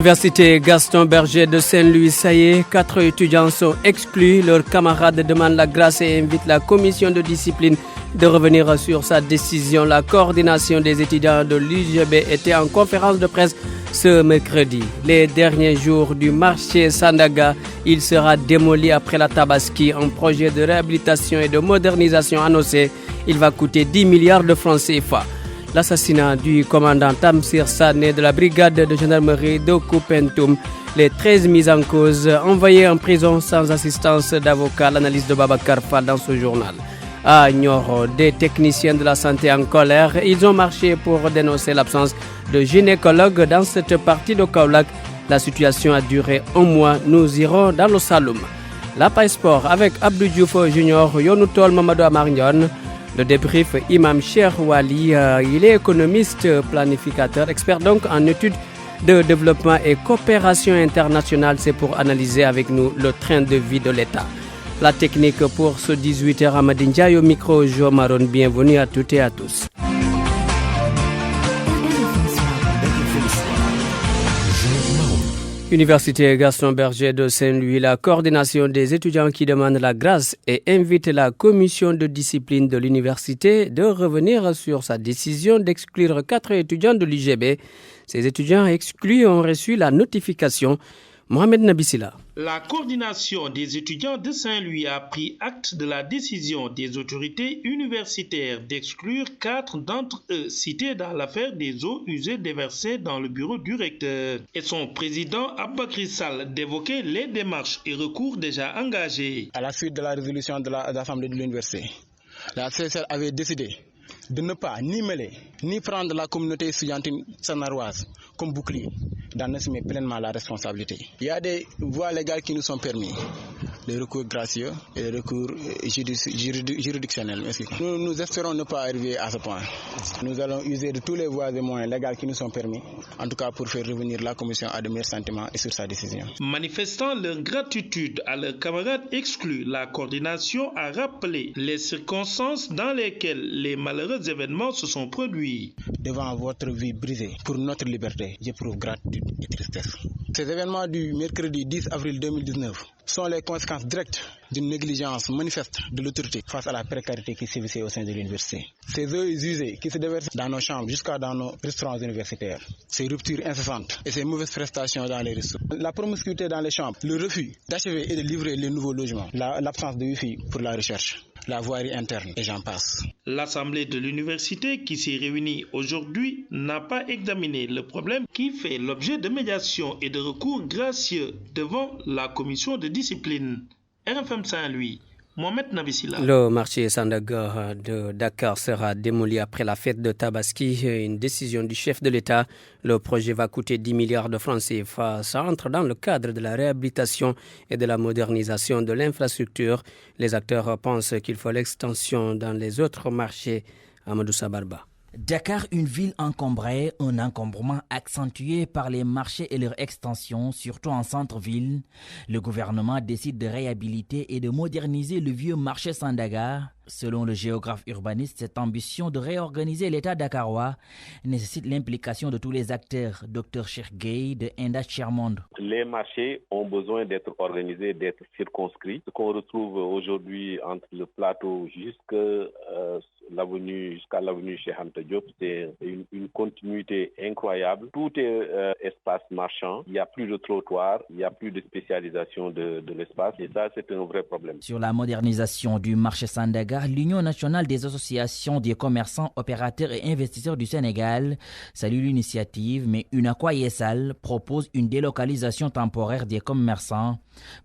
Université Gaston Berger de Saint-Louis, ça y est, 4 étudiants sont exclus. Leurs camarades demandent la grâce et invitent la commission de discipline de revenir sur sa décision. La coordination des étudiants de l'UGB était en conférence de presse ce mercredi. Les derniers jours du marché Sandaga, il sera démoli après la Tabaski. Un projet de réhabilitation et de modernisation annoncé. Il va coûter 10 milliards de francs CFA. L'assassinat du commandant Tamsir Sané de la brigade de gendarmerie de Koupentoum. Les 13 mises en cause envoyées en prison sans assistance d'avocat. L'analyse de Babacar Fall dans ce journal. À Nioro, des techniciens de la santé en colère. Ils ont marché pour dénoncer l'absence de gynécologues dans cette partie de Kaolack. La situation a duré un mois. Nous irons dans le Saloum. La Paille Sport avec Abdou Diouf Junior, Yonoutol Mamadou Amarnion. Le débrief Imam Cheikh Wali, il est économiste, planificateur, expert donc en études de développement et coopération internationale. C'est pour analyser avec nous le train de vie de l'État. La technique pour ce 18h à Madinja, au micro Jo Maron. Bienvenue à toutes et à tous. Université Gaston Berger de Saint-Louis, la coordination des étudiants qui demandent la grâce et invite la commission de discipline de l'université de revenir sur sa décision d'exclure 4 étudiants de l'UGB. Ces étudiants exclus ont reçu la notification. Mohamed Nabissila. La coordination des étudiants de Saint-Louis a pris acte de la décision des autorités universitaires d'exclure 4 d'entre eux cités dans l'affaire des eaux usées déversées dans le bureau du recteur. Et son président Aboubakry Sall d'évoquer les démarches et recours déjà engagés. À la suite de la résolution de l'Assemblée de l'université, la CSR avait décidé de ne pas ni mêler, ni prendre la communauté estudiantine sanaroise comme bouclier, d'en assumer pleinement la responsabilité. Il y a des voies légales qui nous sont permis, les recours gracieux et les recours juridictionnels. Nous espérons ne pas arriver à ce point. Nous allons user de tous les voies et moyens légaux qui nous sont permis, en tout cas pour faire revenir la commission à de meilleurs sentiments et sur sa décision. Manifestant leur gratitude à leurs camarades exclus, la coordination a rappelé les circonstances dans lesquelles les malheureux événements se sont produits. Devant votre vie brisée pour notre liberté, j'éprouve gratitude et tristesse. Ces événements du mercredi 10 avril 2019 sont les conséquences directes d'une négligence manifeste de l'autorité face à la précarité qui sévissait au sein de l'université. Ces eaux usées qui se déversent dans nos chambres jusqu'à dans nos restaurants universitaires, ces ruptures incessantes et ces mauvaises prestations dans les restos, la promiscuité dans les chambres, le refus d'achever et de livrer les nouveaux logements, l'absence de wifi pour la recherche, la voirie interne et j'en passe. L'Assemblée de l'université qui s'est réunie aujourd'hui n'a pas examiné le problème qui fait l'objet de médiation et de recours gracieux devant la commission de discipline. RFM Saint-Louis, Mohamed Nabissila. Le marché Sandaga de Dakar sera démoli après la fête de Tabaski. Une décision du chef de l'État. Le projet va coûter 10 milliards de francs CFA. Ça entre dans le cadre de la réhabilitation et de la modernisation de l'infrastructure. Les acteurs pensent qu'il faut l'extension dans les autres marchés. Amadou Sabarba. Dakar, une ville encombrée, un encombrement accentué par les marchés et leur extension, surtout en centre-ville. Le gouvernement décide de réhabiliter et de moderniser le vieux marché Sandaga. Selon le géographe urbaniste, cette ambition de réorganiser l'État dakarois nécessite l'implication de tous les acteurs. Dr Cheikh Gueye de Enda Chermonde. Les marchés ont besoin d'être organisés, d'être circonscrits. Ce qu'on retrouve aujourd'hui entre le plateau jusqu'à l'avenue Cheikh Anta Diop, c'est une continuité incroyable. Tout est espace marchand. Il n'y a plus de trottoir, il n'y a plus de spécialisation de l'espace. Et ça, c'est un vrai problème. Sur la modernisation du marché Sandaga, l'Union nationale des associations des commerçants, opérateurs et investisseurs du Sénégal salue l'initiative, mais Unacois Yessal propose une délocalisation temporaire des commerçants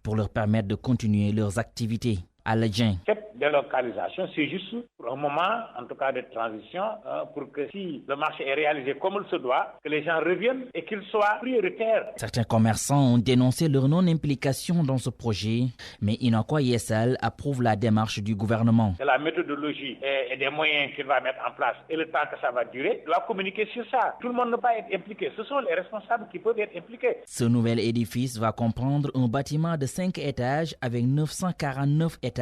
pour leur permettre de continuer leurs activités. Aladjin. Cette délocalisation, c'est juste pour un moment, en tout cas de transition, pour que si le marché est réalisé comme il se doit, que les gens reviennent et qu'il soit prioritaire. Certains commerçants ont dénoncé leur non-implication dans ce projet, mais Unacois Yessal approuve la démarche du gouvernement. C'est la méthodologie et des moyens qu'il va mettre en place et le temps que ça va durer, il doit communiquer sur ça. Tout le monde ne peut pas être impliqué. Ce sont les responsables qui peuvent être impliqués. Ce nouvel édifice va comprendre un bâtiment de 5 étages avec 949 étals.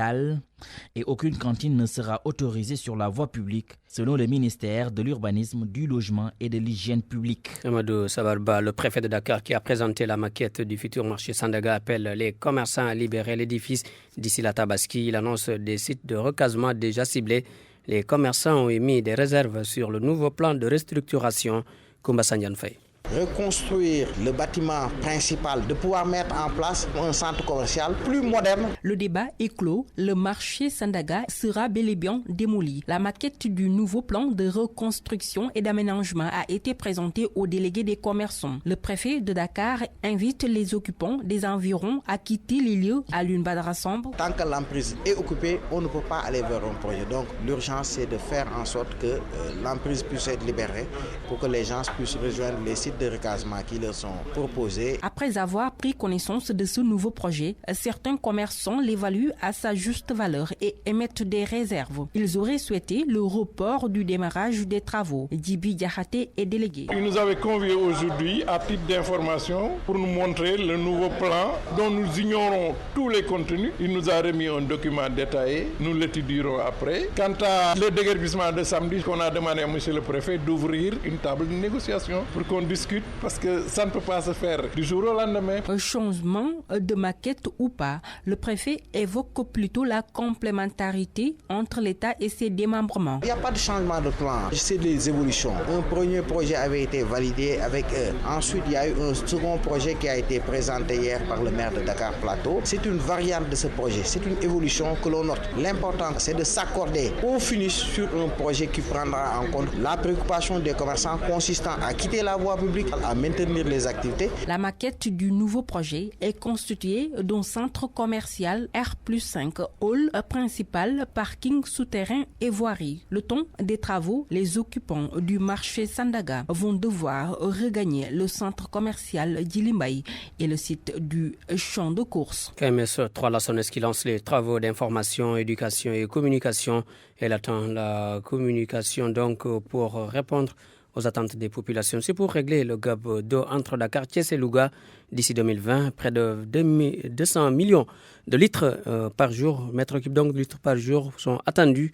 Et aucune cantine ne sera autorisée sur la voie publique, selon le ministère de l'Urbanisme, du Logement et de l'Hygiène publique. Amadou Sabarba, le préfet de Dakar qui a présenté la maquette du futur marché Sandaga, appelle les commerçants à libérer l'édifice d'ici la Tabaski. Il annonce des sites de recasement déjà ciblés. Les commerçants ont émis des réserves sur le nouveau plan de restructuration. Koumba Sandiane Faye. Reconstruire le bâtiment principal, de pouvoir mettre en place un centre commercial plus moderne. Le débat est clos. Le marché Sandaga sera bel et bien démoli. La maquette du nouveau plan de reconstruction et d'aménagement a été présentée aux délégués des commerçants. Le préfet de Dakar invite les occupants des environs à quitter les lieux à l'une Badara Samb. Tant que l'emprise est occupée, on ne peut pas aller vers un projet. Donc l'urgence, c'est de faire en sorte que l'emprise puisse être libérée pour que les gens puissent rejoindre les sites de recasement qui leur sont proposés. Après avoir pris connaissance de ce nouveau projet, certains commerçants l'évaluent à sa juste valeur et émettent des réserves. Ils auraient souhaité le report du démarrage des travaux. Djibi Diakhaté est délégué. Il nous avait conviés aujourd'hui à titre d'information pour nous montrer le nouveau plan dont nous ignorons tous les contenus. Il nous a remis un document détaillé, nous l'étudierons après. Quant à le déguerpissement de samedi, qu'on a demandé à M. le préfet d'ouvrir une table de négociation pour qu'on discute, parce que ça ne peut pas se faire du jour au lendemain. Un changement de maquette ou pas, le préfet évoque plutôt la complémentarité entre l'État et ses démembrements. Il n'y a pas de changement de plan, c'est des évolutions. Un premier projet avait été validé avec eux. Ensuite, il y a eu un second projet qui a été présenté hier par le maire de Dakar Plateau. C'est une variante de ce projet, c'est une évolution que l'on note. L'important, c'est de s'accorder au finish sur un projet qui prendra en compte la préoccupation des commerçants consistant à quitter la voie publique, à maintenir les activités. La maquette du nouveau projet est constituée d'un centre commercial R+5, hall principal, parking souterrain et voirie. Le temps des travaux, les occupants du marché Sandaga vont devoir regagner le centre commercial d'Ilimbaï et le site du champ de course. KMS 3, la SONES qui lance les travaux d'information, éducation et communication. Elle attend la communication donc pour répondre aux attentes des populations. C'est pour régler le gap d'eau entre Dakar, Thiès et Louga d'ici 2020. Près de 200 millions de litres par jour, mètres cubes donc de litres par jour sont attendus.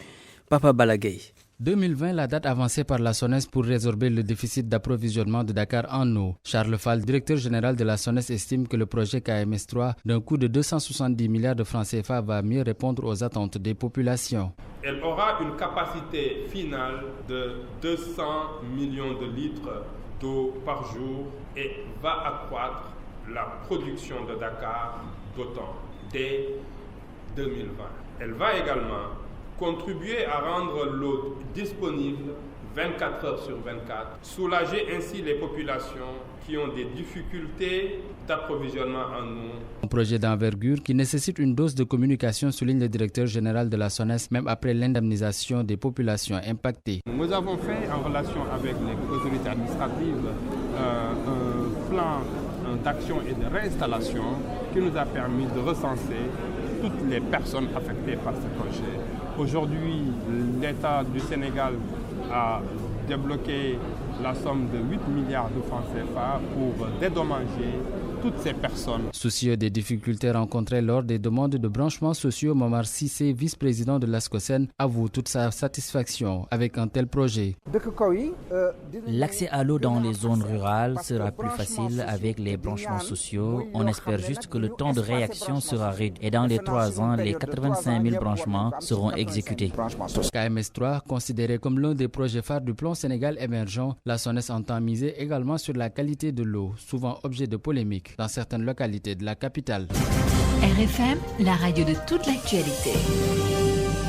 Papa Balagay. 2020, la date avancée par la SONES pour résorber le déficit d'approvisionnement de Dakar en eau. Charles Fall, directeur général de la SONES, estime que le projet KMS 3, d'un coût de 270 milliards de francs CFA, va mieux répondre aux attentes des populations. Elle aura une capacité finale de 200 millions de litres d'eau par jour et va accroître la production de Dakar d'autant dès 2020. Elle va également contribuer à rendre l'eau disponible 24 heures sur 24, soulager ainsi les populations qui ont des difficultés d'approvisionnement en eau. Un projet d'envergure qui nécessite une dose de communication, souligne le directeur général de la SONES, même après l'indemnisation des populations impactées. Nous avons fait en relation avec les autorités administratives un plan d'action et de réinstallation qui nous a permis de recenser toutes les personnes affectées par ce projet. Aujourd'hui, l'État du Sénégal a débloqué la somme de 8 milliards de francs CFA pour dédommager toutes ces personnes. Soucieux des difficultés rencontrées lors des demandes de branchements sociaux, Momar Sissé, vice-président de l'ASCOSEN, avoue toute sa satisfaction avec un tel projet. L'accès à l'eau dans les zones rurales sera plus facile avec les branchements sociaux. On espère juste que le temps de réaction sera réduit. Et dans les 3 ans, les 85 000 branchements seront exécutés. KMS 3, considéré comme l'un des projets phares du plan Sénégal émergent, la SONES entend miser également sur la qualité de l'eau, souvent objet de polémique dans certaines localités de la capitale. RFM, la radio de toute l'actualité.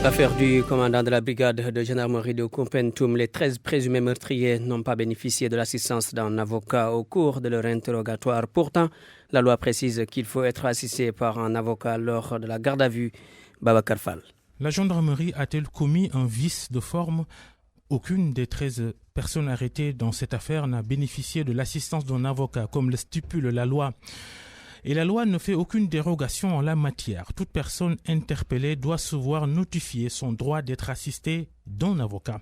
L'affaire du commandant de la brigade de gendarmerie de Koumpentoum, les 13 présumés meurtriers n'ont pas bénéficié de l'assistance d'un avocat au cours de leur interrogatoire. Pourtant, la loi précise qu'il faut être assisté par un avocat lors de la garde à vue. Babacar Fall. La gendarmerie a-t-elle commis un vice de forme ? Aucune des 13 personnes arrêtées dans cette affaire n'a bénéficié de l'assistance d'un avocat, comme le stipule la loi. Et la loi ne fait aucune dérogation en la matière. Toute personne interpellée doit se voir notifier son droit d'être assistée d'un avocat.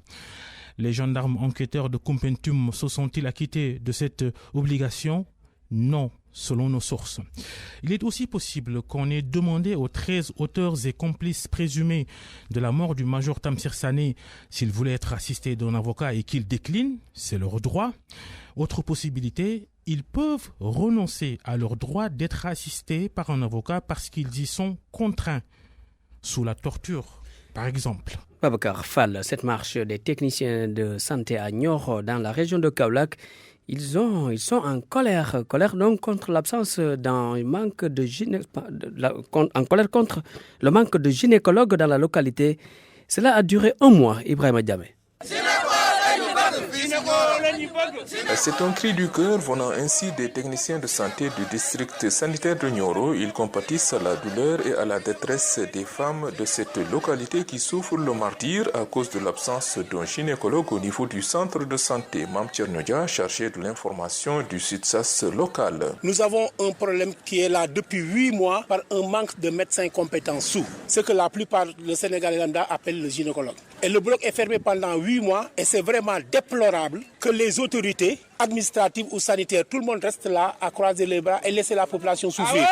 Les gendarmes enquêteurs de Koumpentoum se sont-ils acquittés de cette obligation ? Non. selon nos sources. Il est aussi possible qu'on ait demandé aux 13 auteurs et complices présumés de la mort du major Tamsir Sané s'ils voulaient être assistés d'un avocat et qu'ils déclinent, c'est leur droit. Autre possibilité, ils peuvent renoncer à leur droit d'être assistés par un avocat parce qu'ils y sont contraints, sous la torture, par exemple. Babacar Fall, cette marche des techniciens de santé à Nioro, dans la région de Kaolack, ils sont en colère donc contre l'absence d'un manque de en colère contre le manque de gynécologues dans la localité. Cela a duré un mois, Ibrahima Diamé. C'est un cri du cœur venant ainsi des techniciens de santé du district sanitaire de Nioro. Ils compatissent à la douleur et à la détresse des femmes de cette localité qui souffrent le martyre à cause de l'absence d'un gynécologue au niveau du centre de santé. Mam Tchernodia, chargé de l'information du SUTSAS local. Nous avons un problème qui est là depuis 8 mois par un manque de médecins compétents sous ce que la plupart du Sénégal lambda appellent le gynécologue. Et le bloc est fermé pendant 8 mois et c'est vraiment déplorable que les autorités administratives ou sanitaires, tout le monde reste là à croiser les bras et laisser la population souffrir.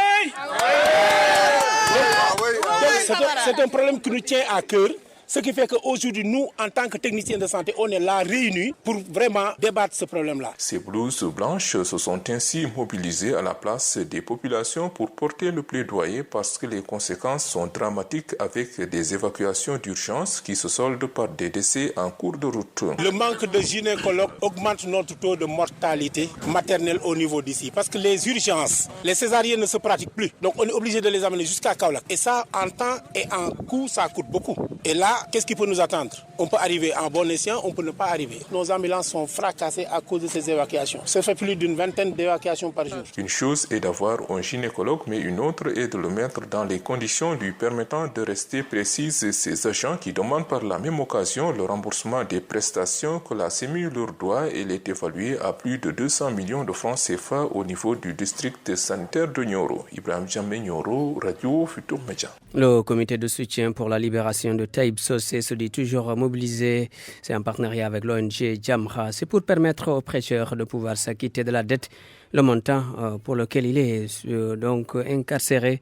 C'est un problème qui nous tient à cœur. Ce qui fait qu'aujourd'hui, nous, en tant que techniciens de santé, on est là réunis pour vraiment débattre ce problème-là. Ces blouses blanches se sont ainsi mobilisées à la place des populations pour porter le plaidoyer parce que les conséquences sont dramatiques avec des évacuations d'urgence qui se soldent par des décès en cours de route. Le manque de gynécologues augmente notre taux de mortalité maternelle au niveau d'ici parce que les urgences, les césariennes ne se pratiquent plus. Donc on est obligé de les amener jusqu'à Kaolack. Et ça, en temps et en coût, ça coûte beaucoup. Et là, qu'est-ce qui peut nous attendre? On peut arriver en bon escient, on peut ne pas arriver. Nos ambulances sont fracassées à cause de ces évacuations. Ça fait plus d'une vingtaine d'évacuations par jour. Une chose est d'avoir un gynécologue, mais une autre est de le mettre dans les conditions lui permettant de rester précises. Ces agents qui demandent par la même occasion le remboursement des prestations que la CEMU leur doit. Elle est évaluée à plus de 200 millions de francs CFA au niveau du district sanitaire de Nioro. Ibrahim Jamé Nioro, Radio Futur Média. Le comité de soutien pour la libération de Taïb Socé se dit toujours mobilisé. C'est en partenariat avec l'ONG Jamra. C'est pour permettre aux prêcheurs de pouvoir s'acquitter de la dette. Le montant pour lequel il est donc incarcéré.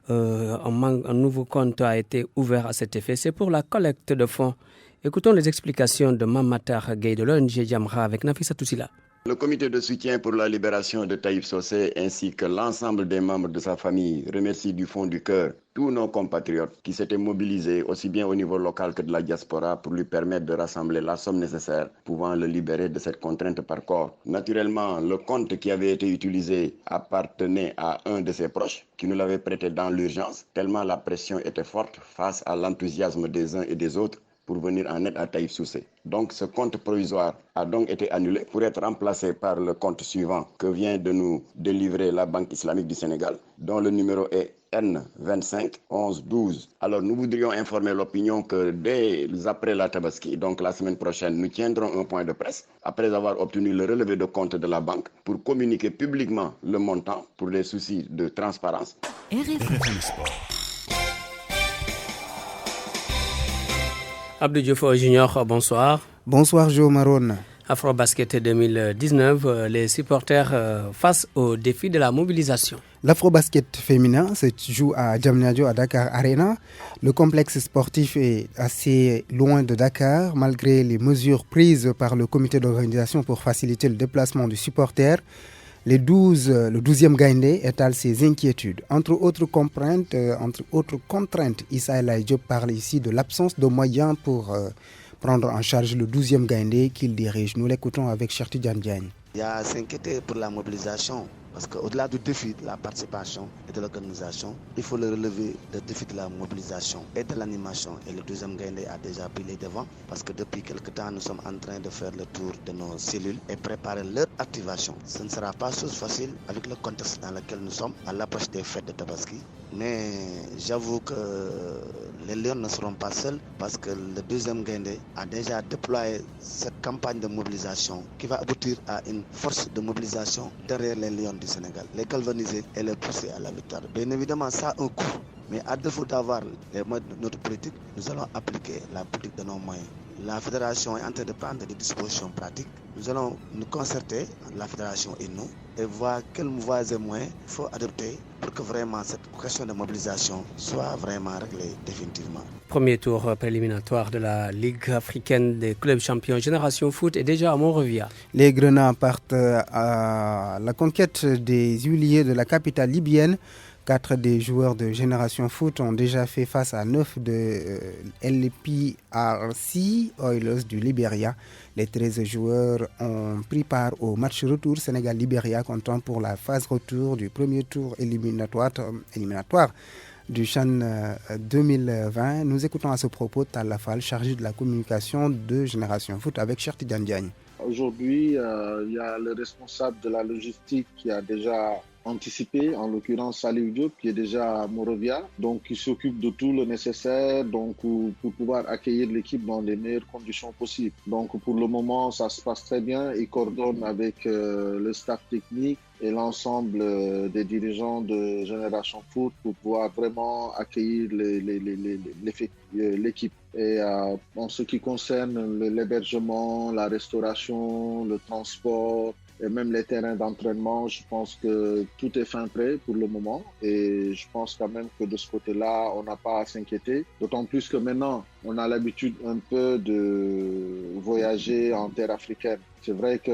Un nouveau compte a été ouvert à cet effet. C'est pour la collecte de fonds. Écoutons les explications de Mamatar Gueye de l'ONG Jamra avec Nafissa Toussila. Le comité de soutien pour la libération de Taïb Socé ainsi que l'ensemble des membres de sa famille remercie du fond du cœur tous nos compatriotes qui s'étaient mobilisés aussi bien au niveau local que de la diaspora pour lui permettre de rassembler la somme nécessaire pouvant le libérer de cette contrainte par corps. Naturellement, le compte qui avait été utilisé appartenait à un de ses proches qui nous l'avait prêté dans l'urgence, tellement la pression était forte face à l'enthousiasme des uns et des autres pour venir en aide à Taïb Socé. Donc ce compte provisoire a donc été annulé pour être remplacé par le compte suivant que vient de nous délivrer la Banque islamique du Sénégal, dont le numéro est N25 11 12. Alors nous voudrions informer l'opinion que dès après la Tabaski, donc la semaine prochaine, nous tiendrons un point de presse après avoir obtenu le relevé de compte de la banque pour communiquer publiquement le montant pour des soucis de transparence. Abdou Diofo Junior, bonsoir. Bonsoir Jo Maron. Afrobasket 2019, les supporters face au défi de la mobilisation. L'Afrobasket féminin se joue à Diamniadio à Dakar Arena. Le complexe sportif est assez loin de Dakar malgré les mesures prises par le comité d'organisation pour faciliter le déplacement du supporter. Le 12e Gaïndé étale ses inquiétudes. Entre autres contraintes, Issa El Diop parle ici de l'absence de moyens pour prendre en charge le 12e Gaïndé qu'il dirige. Nous l'écoutons avec Cherti Diagne. Il y a à s'inquiéter pour la mobilisation. Parce qu'au-delà du défi de la participation et de l'organisation, il faut le relever le défi de la mobilisation et de l'animation. Et le 12e Gaïndé a déjà pris les devants parce que depuis quelque temps, nous sommes en train de faire le tour de nos cellules et préparer leur activation. Ce ne sera pas chose facile avec le contexte dans lequel nous sommes à l'approche des fêtes de Tabaski. Mais j'avoue que les Lions ne seront pas seuls parce que le 12e Gaïndé a déjà déployé cette campagne de mobilisation qui va aboutir à une force de mobilisation derrière les Lions du Sénégal, les galvaniser et les pousser à la victoire. Bien évidemment, ça a un coût, mais à défaut d'avoir les moyens de notre politique, nous allons appliquer la politique de nos moyens. la fédération est en train de prendre des dispositions pratiques. Nous allons nous concerter, la fédération et nous, et voir quelles voies et moyens il faut adopter pour que vraiment cette question de mobilisation soit vraiment réglée définitivement. Premier tour préliminatoire de la Ligue africaine des clubs champions Génération Foot est déjà à Monrovia. Les Grenats partent à la conquête des huiliers de la capitale libyenne. 4 des joueurs de Génération Foot ont déjà fait face à 9 de LPRC Oilers du Libéria. Les 13 joueurs ont pris part au match retour Sénégal-Libéria comptant pour la phase retour du premier tour éliminatoire du CHAN 2020. Nous écoutons à ce propos Talla Fall, chargé de la communication de Génération Foot avec Cheikh Tidiane Diagne. Aujourd'hui, il y a le responsable de la logistique qui a déjà anticipé, en l'occurrence Salih Diop, qui est déjà à Monrovia, donc qui s'occupe de tout le nécessaire donc, pour pouvoir accueillir l'équipe dans les meilleures conditions possibles. Donc pour le moment, ça se passe très bien. Il coordonne avec le staff technique et l'ensemble des dirigeants de Génération Foot pour pouvoir vraiment accueillir l'équipe. Et en ce qui concerne l'hébergement, la restauration, le transport et même les terrains d'entraînement, je pense que tout est fin prêt pour le moment. Et je pense quand même que de ce côté-là, on n'a pas à s'inquiéter. D'autant plus que maintenant, on a l'habitude un peu de voyager en terre africaine. C'est vrai que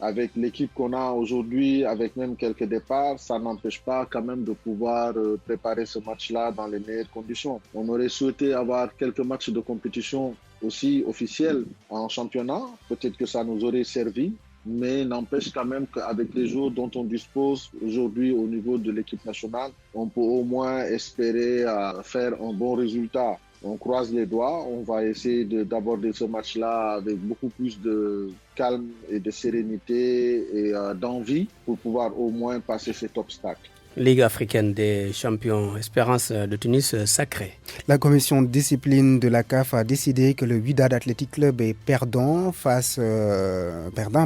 avec l'équipe qu'on a aujourd'hui, avec même quelques départs, ça n'empêche pas quand même de pouvoir préparer ce match-là dans les meilleures conditions. On aurait souhaité avoir quelques matchs de compétition aussi officiels en championnat. Peut-être que ça nous aurait servi, mais n'empêche quand même qu'avec les joueurs dont on dispose aujourd'hui au niveau de l'équipe nationale, on peut au moins espérer faire un bon résultat. On croise les doigts, on va essayer d'aborder ce match-là avec beaucoup plus de calme et de sérénité et d'envie pour pouvoir au moins passer cet obstacle. Ligue africaine des champions, Espérance de Tunis sacrée. La commission de discipline de la CAF a décidé que le Wydad Athletic Club est perdant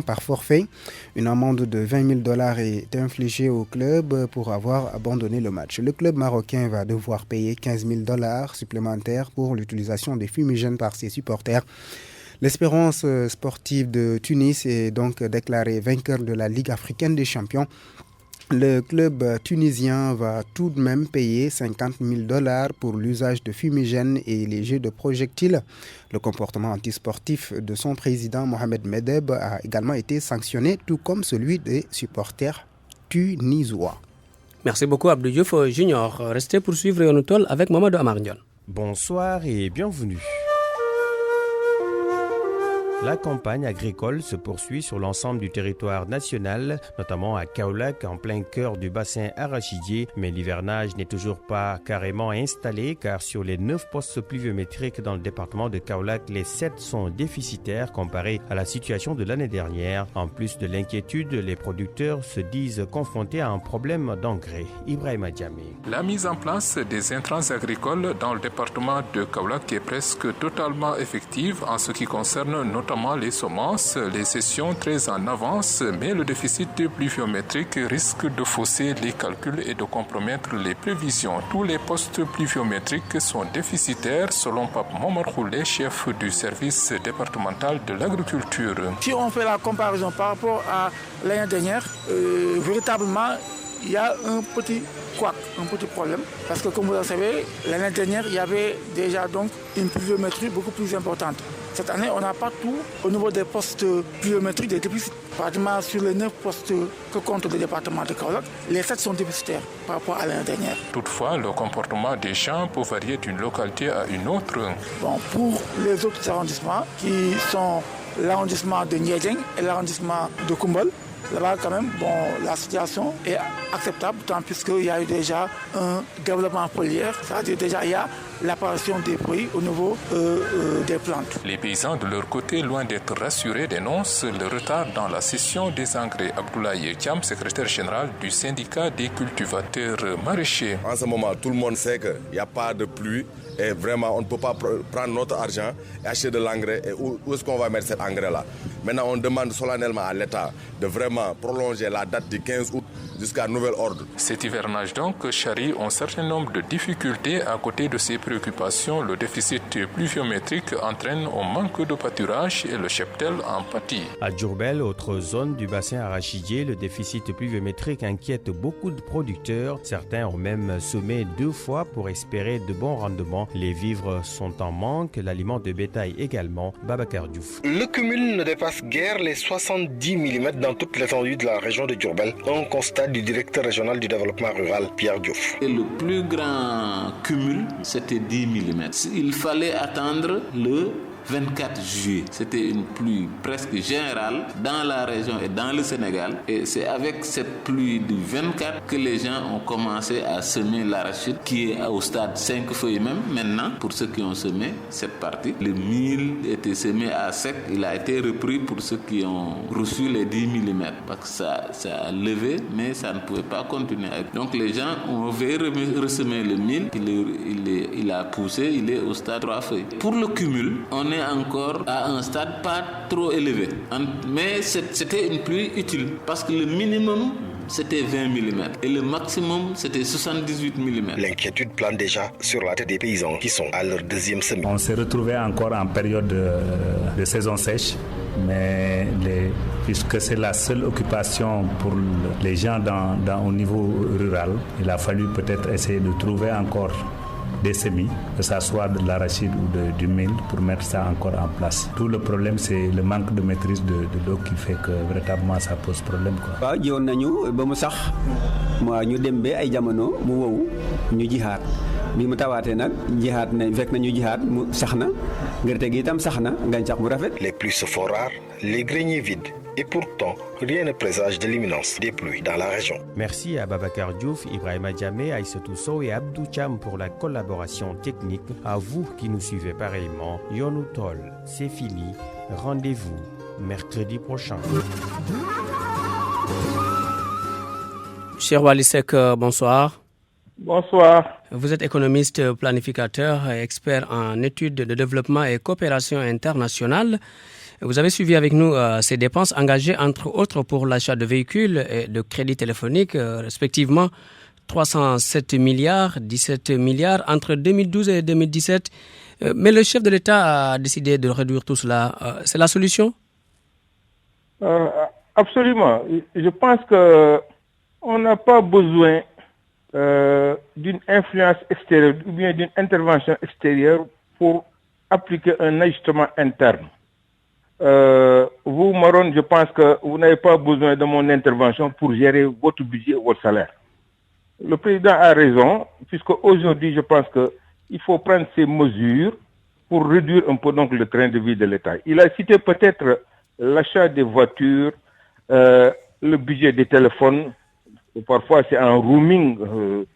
par forfait. Une amende de $20,000 est infligée au club pour avoir abandonné le match. Le club marocain va devoir payer $15,000 supplémentaires pour l'utilisation des fumigènes par ses supporters. L'Espérance sportive de Tunis est donc déclarée vainqueur de la Ligue africaine des champions. Le club tunisien va tout de même payer $50,000 pour l'usage de fumigènes et les jets de projectiles. Le comportement antisportif de son président Mohamed Medeb a également été sanctionné, tout comme celui des supporters tunisois. Merci beaucoup Abdou Diouf Junior. Restez pour suivre Yonutol avec Mamadou Amarnion. Bonsoir et bienvenue. La campagne agricole se poursuit sur l'ensemble du territoire national, notamment à Kaolack, en plein cœur du bassin arachidier. Mais l'hivernage n'est toujours pas carrément installé, car sur les 9 postes pluviométriques dans le département de Kaolack, les 7 sont déficitaires comparés à la situation de l'année dernière. En plus de l'inquiétude, les producteurs se disent confrontés à un problème d'engrais. Ibrahima Diamé. La mise en place des intrants agricoles dans le département de Kaolack est presque totalement effective en ce qui concerne notamment les semences, les sessions très en avance, mais le déficit pluviométrique risque de fausser les calculs et de compromettre les prévisions. Tous les postes pluviométriques sont déficitaires, selon Pape Momar Khoulé, chef du service départemental de l'agriculture. Si on fait la comparaison par rapport à l'année dernière, véritablement, il y a un petit problème, parce que comme vous le savez, l'année dernière, il y avait déjà donc une pluviométrie beaucoup plus importante. Cette année, on n'a pas tout au niveau des postes pluviométriques, des déficits. Pratiquement sur les 9 postes que compte le département de Kaolack, les 7 sont déficitaires par rapport à l'année dernière. Toutefois, le comportement des champs peut varier d'une localité à une autre. Pour les autres arrondissements, qui sont l'arrondissement de Niédieng et l'arrondissement de Koumbal, là-bas, quand même, la situation est acceptable, tant puisqu'il y a eu déjà un développement foliaire, c'est-à-dire déjà il y a l'apparition des fruits au niveau des plantes. Les paysans, de leur côté, loin d'être rassurés, dénoncent le retard dans la cession des engrais. Abdoulaye Thiam, secrétaire général du syndicat des cultivateurs maraîchers. En ce moment, tout le monde sait qu'il n'y a pas de pluie. Et vraiment, on ne peut pas prendre notre argent et acheter de l'engrais. Et où est-ce qu'on va mettre cet engrais-là? Maintenant, on demande solennellement à l'État de vraiment prolonger la date du 15 août jusqu'à nouvel ordre. Cet hivernage donc charrie un certain nombre de difficultés. À côté de ces préoccupations, le déficit pluviométrique entraîne un manque de pâturage et le cheptel en pâtit. À Diourbel, autre zone du bassin arachidier, le déficit pluviométrique inquiète beaucoup de producteurs. Certains ont même semé 2 fois pour espérer de bons rendements. Les vivres sont en manque, l'aliment de bétail également. Babacar Diouf. Le cumul ne dépasse guère les 70 mm dans toute l'étendue de la région de Diourbel. Un constat du directeur régional du développement rural, Pierre Diouf. Et le plus grand cumul, c'était 10 mm. Il fallait attendre le 24 juillet. C'était une pluie presque générale dans la région et dans le Sénégal. Et c'est avec cette pluie du 24 que les gens ont commencé à semer l'arachide qui est au stade 5 feuilles même. Maintenant, pour ceux qui ont semé cette partie, le mil était semé à sec. Il a été repris pour ceux qui ont reçu les 10 mm. Parce que ça a levé, mais ça ne pouvait pas continuer. Donc les gens ont ressemé le mil. Il a poussé, il est au stade 3 feuilles. Pour le cumul, on est encore à un stade pas trop élevé. Mais c'était une pluie utile parce que le minimum c'était 20 mm et le maximum c'était 78 mm. L'inquiétude plane déjà sur la tête des paysans qui sont à leur 2e semis. On s'est retrouvé encore en période de saison sèche, mais puisque c'est la seule occupation pour les gens au niveau rural, il a fallu peut-être essayer de trouver encore des semis, que ce soit de l'arachide ou du mil, pour mettre ça encore en place. Tout le problème, c'est le manque de maîtrise de l'eau qui fait que véritablement ça pose problème. waaw jiwoon nañu ba mu sax ñu dem ba ay jamono mu wow ñu jihaat bi mu tawaatee nag jihaat nañ fekk nañu jihaat mu sax na gerte gi itam sax na gàncax bu rafet. Les pluies se font rares, les greniers vides. Et pourtant, rien ne présage de l'imminence des pluies dans la région. Merci à Babacar Diouf, Ibrahima Diamé, Aïssatou Sow et Abdou Cham pour la collaboration technique. À vous qui nous suivez pareillement, Yonou Tol, c'est fini. Rendez-vous mercredi prochain. Cher Walisek, bonsoir. Bonsoir. Vous êtes économiste, planificateur, expert en études de développement et coopération internationale. Vous avez suivi avec nous ces dépenses engagées, entre autres, pour l'achat de véhicules et de crédits téléphoniques, respectivement 307 milliards, 17 milliards entre 2012 et 2017. Mais le chef de l'État a décidé de réduire tout cela. C'est la solution? Absolument. Je pense qu'on n'a pas besoin d'une influence extérieure ou bien d'une intervention extérieure pour appliquer un ajustement interne. Vous, Maron, je pense que vous n'avez pas besoin de mon intervention pour gérer votre budget ou votre salaire. Le président a raison, puisque aujourd'hui, je pense qu'il faut prendre ces mesures pour réduire un peu donc le train de vie de l'État. Il a cité peut-être l'achat des voitures, le budget des téléphones. Parfois, c'est en roaming.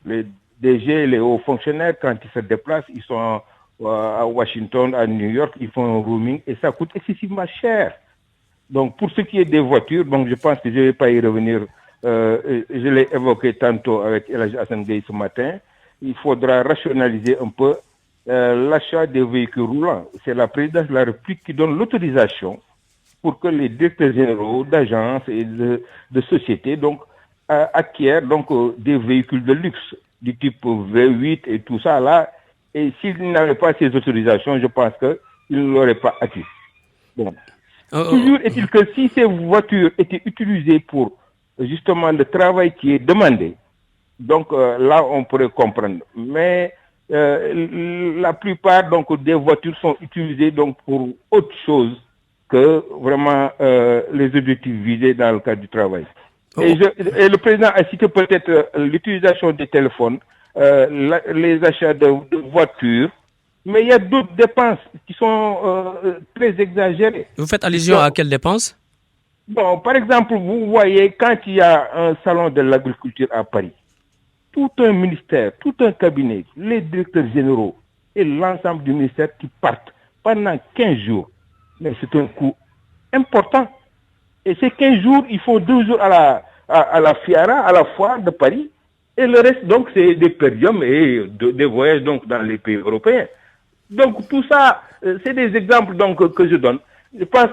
Les DG, les hauts fonctionnaires, quand ils se déplacent, ils sont à Washington, à New York, ils font un roaming et ça coûte excessivement cher. Donc, pour ce qui est des voitures, donc je pense que je ne vais pas y revenir. Je l'ai évoqué tantôt avec Elhadji Assane Gueye ce matin. Il faudra rationaliser un peu l'achat des véhicules roulants. C'est la présidence de la République qui donne l'autorisation pour que les directeurs généraux d'agences et de sociétés donc acquièrent donc des véhicules de luxe du type V8 et tout ça là. Et s'ils n'avaient pas ces autorisations, je pense qu'ils ne l'auraient pas acquis. Bon. Toujours est-il que si ces voitures étaient utilisées pour justement le travail qui est demandé, donc là on pourrait comprendre. Mais la plupart donc des voitures sont utilisées donc pour autre chose que vraiment les objectifs visés dans le cadre du travail. Et le président a cité peut-être l'utilisation des téléphones, les achats de voitures, mais il y a d'autres dépenses qui sont très exagérées. Vous faites allusion à quelles dépenses? Bon, par exemple, vous voyez, quand il y a un salon de l'agriculture à Paris, tout un ministère, tout un cabinet, les directeurs généraux et l'ensemble du ministère qui partent pendant 15 jours. Mais c'est un coût important. Et ces 15 jours, ils font 2 jours à la Fiara, à la foire de Paris. Et le reste, donc, c'est des périums et des voyages donc, dans les pays européens. Donc, tout ça, c'est des exemples donc, que je donne. Je pense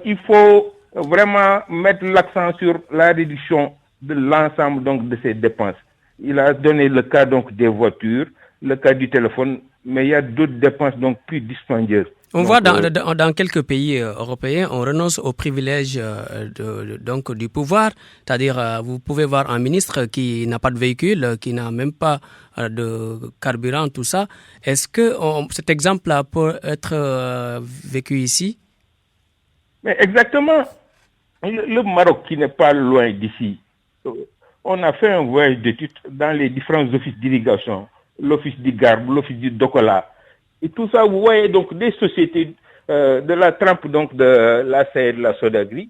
qu'il faut vraiment mettre l'accent sur la réduction de l'ensemble donc de ces dépenses. Il a donné le cas donc des voitures, le cas du téléphone, mais il y a d'autres dépenses donc plus dispendieuses. On voit dans quelques pays européens, on renonce au privilège donc du pouvoir, c'est-à-dire vous pouvez voir un ministre qui n'a pas de véhicule, qui n'a même pas de carburant, tout ça. Est-ce que cet exemple-là peut être vécu ici? Mais exactement. Le Maroc qui n'est pas loin d'ici, on a fait un voyage d'études dans les différents offices d'irrigation, l'office du Garbe, l'office du Dokola. Et tout ça, vous voyez donc des sociétés de la trempe donc de la CER, de la Sodagri.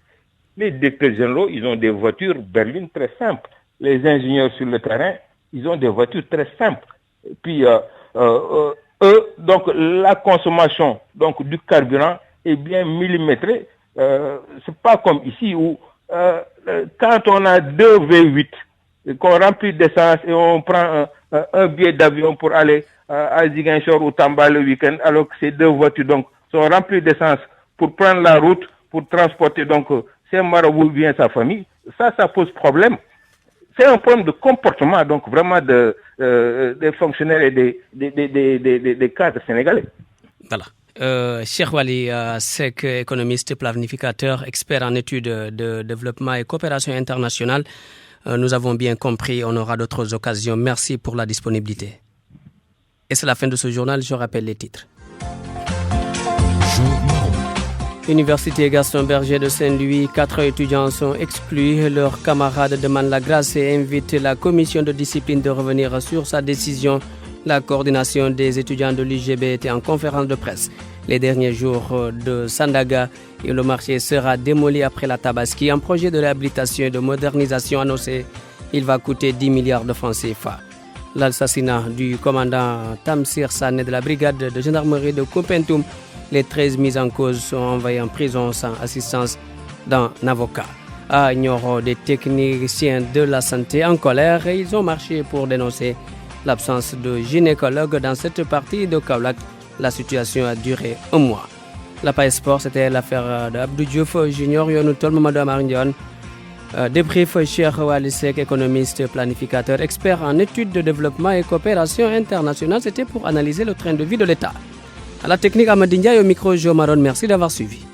Les directeurs généraux, ils ont des voitures berlines très simples. Les ingénieurs sur le terrain, ils ont des voitures très simples. Et puis eux, donc la consommation donc du carburant est bien millimétrée. C'est pas comme ici où quand on a 2 V8 qu'on remplit d'essence et on prend un billet d'avion pour aller à Ziguinchor ou Tamba le week-end, alors que ces 2 voitures donc sont remplies d'essence pour prendre la route, pour transporter donc ces marabouts bien sa famille, ça pose problème. C'est un problème de comportement donc vraiment des fonctionnaires et des cadres sénégalais. Voilà. Cheikh Wali Seck, économiste, planificateur, expert en études de développement et coopération internationale. Nous avons bien compris, on aura d'autres occasions. Merci pour la disponibilité. Et c'est la fin de ce journal, je rappelle les titres. Université Gaston Berger de Saint-Louis, 4 étudiants sont exclus. Leurs camarades demandent la grâce et invitent la commission de discipline de revenir sur sa décision. La coordination des étudiants de l'UGB était en conférence de presse. Les derniers jours de Sandaga et le marché sera démoli après la Tabaski. Un projet de réhabilitation et de modernisation annoncé. Il va coûter 10 milliards de francs CFA. L'assassinat du commandant Tamsir Sané de la brigade de gendarmerie de Koumpentoum. Les 13 mises en cause sont envoyés en prison sans assistance d'un avocat. À Nioro, des techniciens de la santé en colère, et ils ont marché pour dénoncer l'absence de gynécologue dans cette partie de Kaolack. La situation a duré un mois. La Paix Sport, c'était l'affaire d'Abdou Diouf Junior, Yonutol Mamadou Amarnion. Débrief Cheikh Wali Seck, économiste, planificateur, expert en études de développement et coopération internationale. C'était pour analyser le train de vie de l'État. À la technique Amadindia et au micro Jo Maron, merci d'avoir suivi.